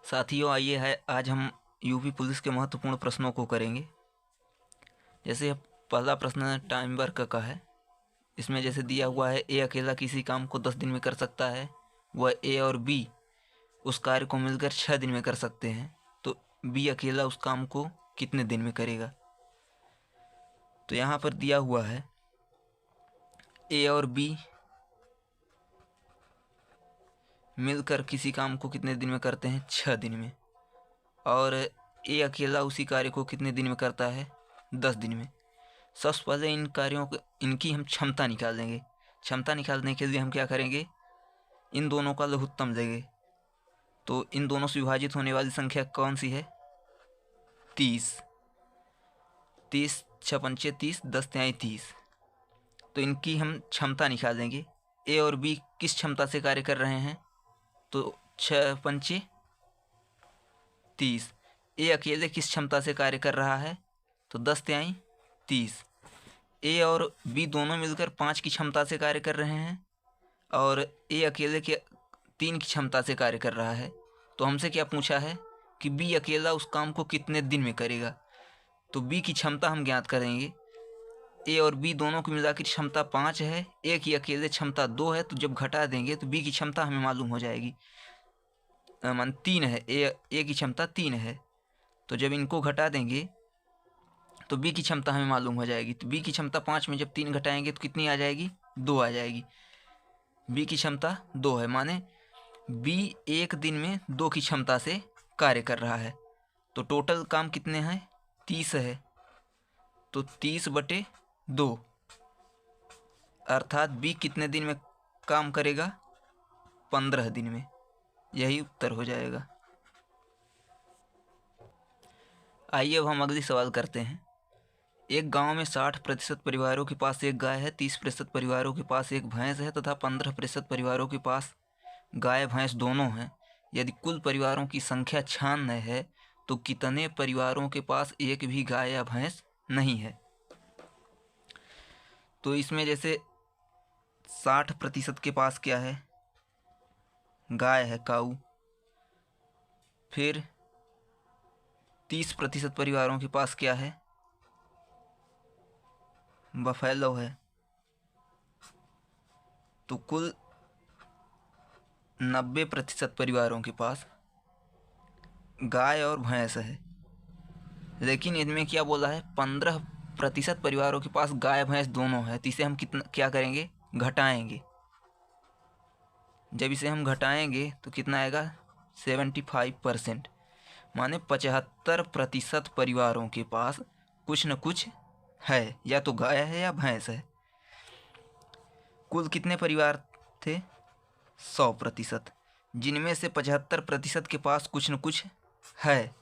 साथियों, आइए है आज हम यूपी पुलिस के महत्वपूर्ण प्रश्नों को करेंगे। जैसे पहला प्रश्न टाइम वर्क का है। इसमें जैसे दिया हुआ है ए अकेला किसी काम को 10 दिन में कर सकता है, वह ए और बी उस कार्य को मिलकर 6 दिन में कर सकते हैं, तो बी अकेला उस काम को कितने दिन में करेगा। तो यहाँ पर दिया हुआ है ए और बी मिलकर किसी काम को कितने दिन में करते हैं, 6 दिन में, और ए अकेला उसी कार्य को कितने दिन में करता है, 10 दिन में। सबसे पहले इन कार्यों को इनकी हम क्षमता निकालेंगे। क्षमता निकालने के लिए हम क्या करेंगे, इन दोनों का लघुत्तम लेंगे। तो इन दोनों से विभाजित होने वाली संख्या कौन सी है, 30। 30 6 पंचे 30, 10 तिहाई 30। तो इनकी हम क्षमता निकालेंगे। ए और बी किस क्षमता से कार्य कर रहे हैं, तो 6 पंचे 30। ए अकेले किस क्षमता से कार्य कर रहा है, तो 10 तिहाई 30। ए और बी दोनों मिलकर 5 की क्षमता से कार्य कर रहे हैं, और ए अकेले के 3 की क्षमता से कार्य कर रहा है। तो हमसे क्या पूछा है कि बी अकेला उस काम को कितने दिन में करेगा। तो बी की क्षमता हम ज्ञात करेंगे। ए और बी दोनों को मिलाकर क्षमता 5 है, ए की अकेले क्षमता 2 है, तो जब घटा देंगे तो बी की क्षमता हमें मालूम हो जाएगी। मान 3 है, ए की क्षमता 3 है, तो जब इनको घटा देंगे तो बी की क्षमता हमें मालूम हो जाएगी। तो बी की क्षमता 5 में जब 3 घटाएंगे तो कितनी आ जाएगी, 2 आ जाएगी। बी की क्षमता 2 है, माने बी एक दिन में 2 की क्षमता से कार्य कर रहा है। तो टोटल काम कितने हैं, 30 है, तो 30/2, अर्थात बी कितने दिन में काम करेगा, 15 दिन में। यही उत्तर हो जाएगा। आइए अब हम अगली सवाल करते हैं। एक गांव में 60% परिवारों के पास एक गाय है, 30% परिवारों के पास एक भैंस है तथा 15% परिवारों के पास गाय भैंस दोनों हैं। यदि कुल परिवारों की संख्या 96 है तो कितने परिवारों के पास एक भी गाय या भैंस नहीं है। तो इसमें जैसे 60% के पास क्या है, गाय है, काऊ। फिर 30% परिवारों के पास क्या है, बफेलो है। तो कुल 90% परिवारों के पास गाय और भैंस है। लेकिन इनमें क्या बोला है, 15% परिवारों के पास गाय भैंस दोनों है। तो इसे हम क्या करेंगे, घटाएंगे। जब इसे हम घटाएंगे तो कितना आएगा, 75%, माने 75% परिवारों के पास कुछ न कुछ है, या तो गाय है या भैंस है। कुल कितने परिवार थे, 100%, जिनमें से 75% के पास कुछ न कुछ है,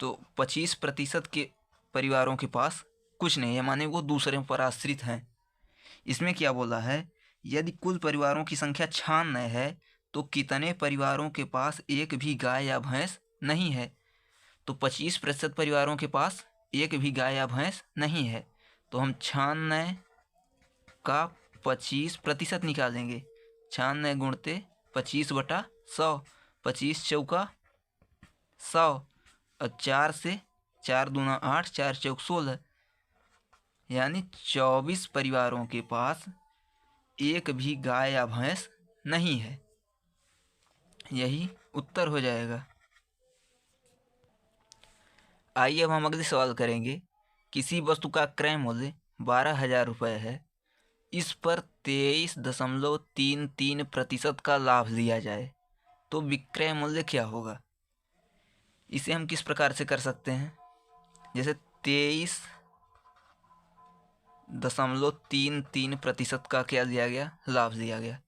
तो 25% के परिवारों के पास कुछ नहीं है, माने वो दूसरे पर आश्रित हैं। इसमें क्या बोला है, यदि कुल परिवारों की संख्या 96 है तो कितने परिवारों के पास एक भी गाय या भैंस नहीं है। तो 25% परिवारों के पास एक भी गाय या भैंस नहीं है। तो हम 96 का 25% निकालेंगे। 96 गुणते 25/100, 25 चौका 100, और 4 से 4 दूना 8, 4 चौक 16, यानी 24 परिवारों के पास एक भी गाय या भैंस नहीं है। यही उत्तर हो जाएगा। आइए अब हम अगले सवाल करेंगे। किसी वस्तु का क्रय मूल्य 12,000 रुपये है, इस पर 23.33% का लाभ लिया जाए तो विक्रय मूल्य क्या होगा। इसे हम किस प्रकार से कर सकते हैं, जैसे 23.33% का क्या लिया गया, लाभ लिया गया।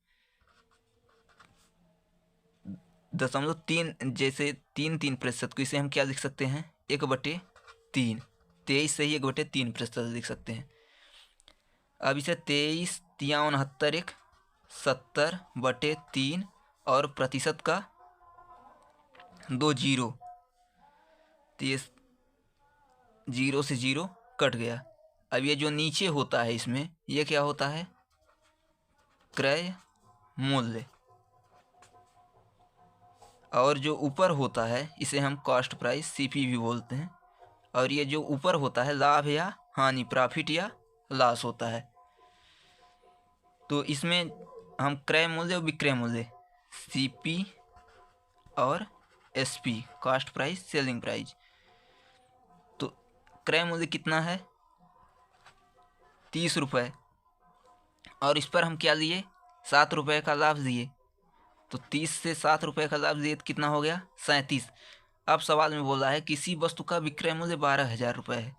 0.3 जैसे 3% को इसे हम क्या लिख सकते हैं, 1/3। 23 से ही 1/3% लिख सकते हैं। अब इसे 23 तिया 69, 1 70/3, और प्रतिशत का 2 जीरो, तो ये 0 से 0 कट गया। अब ये जो नीचे होता है इसमें, ये क्या होता है, क्रय मूल्य। और जो ऊपर होता है इसे हम कॉस्ट प्राइस सीपी भी बोलते हैं। और ये जो ऊपर होता है लाभ या हानि, प्रॉफिट या लॉस होता है। तो इसमें हम क्रय मूल्य और विक्रय मूल्य सीपी और SP, cost price selling price. तो क्रय मूल्य कितना है? 30 रुपये, और इस पर हम क्या लिए? 7 रुपये का लाभ लिए। तो 30 से 7 रुपये का लाभ लिए तो कितना हो गया? 37। अब सवाल में बोला है किसी वस्तु का विक्रय मूल्य 12,000 रुपये है।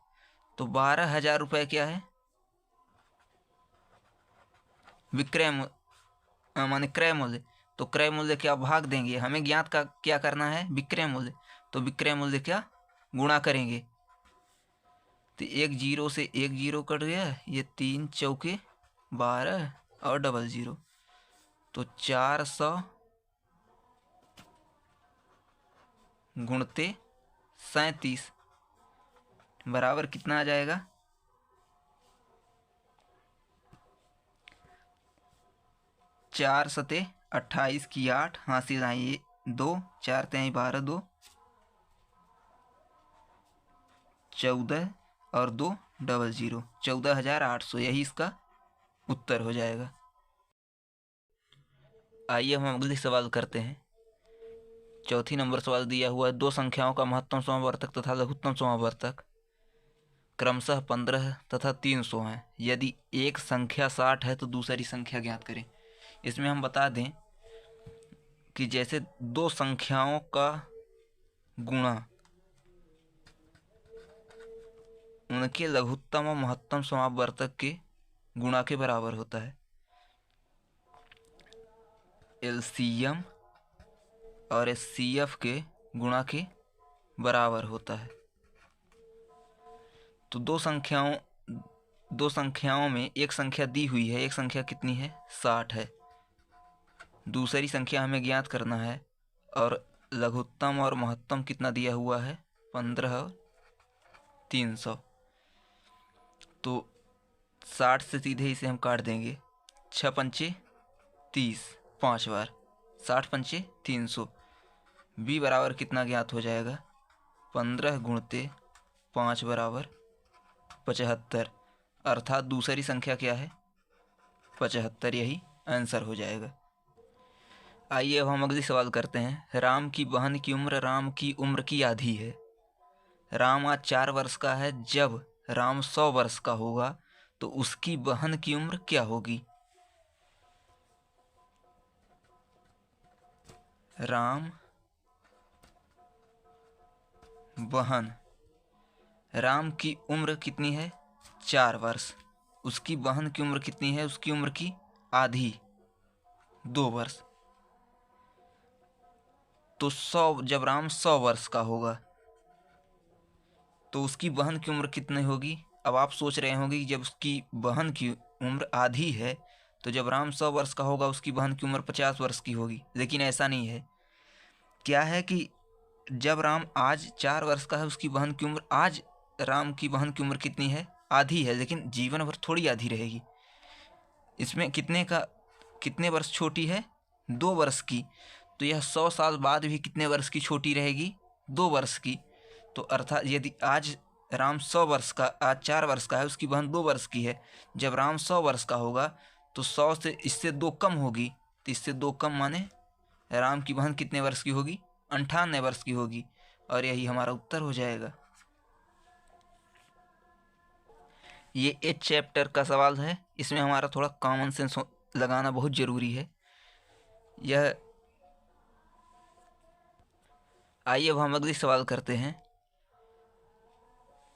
तो 12,000 रुपये क्या है? विक्रय माने क्रय मूल्य। तो क्रय मूल्य क्या भाग देंगे, हमें ज्ञात का क्या करना है? विक्रय मूल्य। तो विक्रय मूल्य क्या गुणा करेंगे? तो एक जीरो से एक जीरो कट गया, ये 3 चौके 12 और डबल जीरो, तो 400 गुणते 37 बराबर कितना आ जाएगा? 4 सते 28 की 8, हासिल आइए 2, 4 तेई 12, 2 14 और 2 डबल जीरो, 14,800। यही इसका उत्तर हो जाएगा। आइए हम अगले सवाल करते हैं। चौथी नंबर सवाल दिया हुआ है, दो संख्याओं का महत्तम समावर्तक तथा लघुत्तम समावर्तक क्रमशः 15 तथा 300 है। यदि एक संख्या 60 है तो दूसरी संख्या ज्ञात करें। इसमें हम बता दें कि जैसे दो संख्याओं का गुणा उनके लघुत्तम और महत्तम समावर्तक के गुणा के बराबर होता है। एलसीएम और एचसीएफ के गुणा के बराबर होता है। तो दो संख्याओं में एक संख्या दी हुई है, एक संख्या कितनी है? 60 है। दूसरी संख्या हमें ज्ञात करना है, और लघुत्तम और महत्तम कितना दिया हुआ है? 15 और 300। तो 60 से सीधे इसे हम काट देंगे, 6 पंचे 30, 5 बार, 60 पंचे 300। बी बराबर कितना ज्ञात हो जाएगा? 15 गुणते 5 बराबर 75। अर्थात दूसरी संख्या क्या है? 75। यही आंसर हो जाएगा। आइए अब हम अगली सवाल करते हैं। राम की बहन की उम्र राम की उम्र की आधी है। राम आज 4 वर्ष का है। जब राम 100 वर्ष का होगा तो उसकी बहन की उम्र क्या होगी? राम बहन, राम की उम्र कितनी है? 4 वर्ष। उसकी बहन की उम्र कितनी है? उसकी उम्र की आधी, 2 वर्ष। तो 100, जब राम 100 वर्ष का होगा तो उसकी बहन की उम्र कितनी होगी? अब आप सोच रहे होंगे कि जब उसकी बहन की उम्र आधी है तो जब राम 100 वर्ष का होगा उसकी बहन की उम्र 50 वर्ष की होगी। लेकिन ऐसा नहीं है। क्या है कि जब राम आज 4 वर्ष का है, उसकी बहन की उम्र, आज राम की बहन की उम्र कितनी है? आधी है, लेकिन जीवन भर थोड़ी आधी रहेगी। इसमें कितने वर्ष छोटी है? 2 वर्ष की। तो यह 100 साल बाद भी कितने वर्ष की छोटी रहेगी? 2 वर्ष की। तो अर्थात यदि आज राम 100 वर्ष का, आज 4 वर्ष का है, उसकी बहन 2 वर्ष की है, जब राम 100 वर्ष का होगा तो 100 से इससे 2 कम होगी। तो इससे 2 कम माने राम की बहन कितने वर्ष की होगी? 98 वर्ष की होगी। और यही हमारा उत्तर हो जाएगा। ये 8 चैप्टर का सवाल है। इसमें हमारा थोड़ा कॉमन सेंस लगाना बहुत ज़रूरी है। यह आइए अब हम अगली सवाल करते हैं।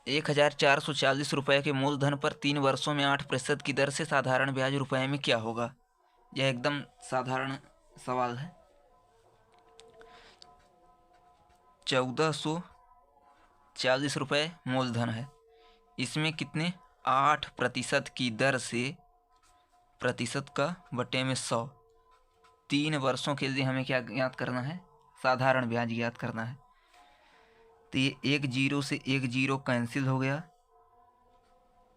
1,440 रुपये के मूलधन पर 3 वर्षों में 8% की दर से साधारण ब्याज रुपये में क्या होगा? यह एकदम साधारण सवाल है। 1,440 रुपये मूलधन है। इसमें कितने? 8% की दर से, प्रतिशत का बटे में 100, 3 वर्षों के लिए हमें क्या ज्ञात करना है? साधारण ब्याज ज्ञात करना है। तो ये एक जीरो से एक जीरो कैंसिल हो गया,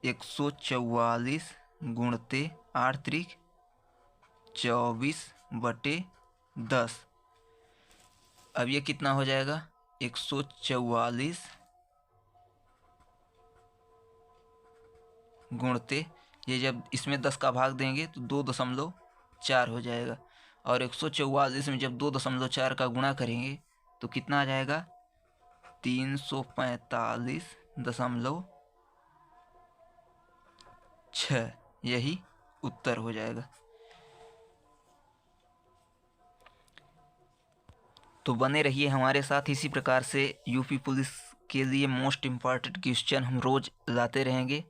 144 गुणते 8 त्रिक 24 बटे 10। अब ये कितना हो जाएगा, 144 गुणते, ये जब इसमें 10 का भाग देंगे तो 2.4 हो जाएगा, और 144 में जब 2.4 का गुणा करेंगे तो कितना आ जाएगा, 345.6, यही उत्तर हो जाएगा। तो बने रहिए हमारे साथ, इसी प्रकार से यूपी पुलिस के लिए मोस्ट इम्पॉर्टेंट क्वेश्चन हम रोज़ लाते रहेंगे।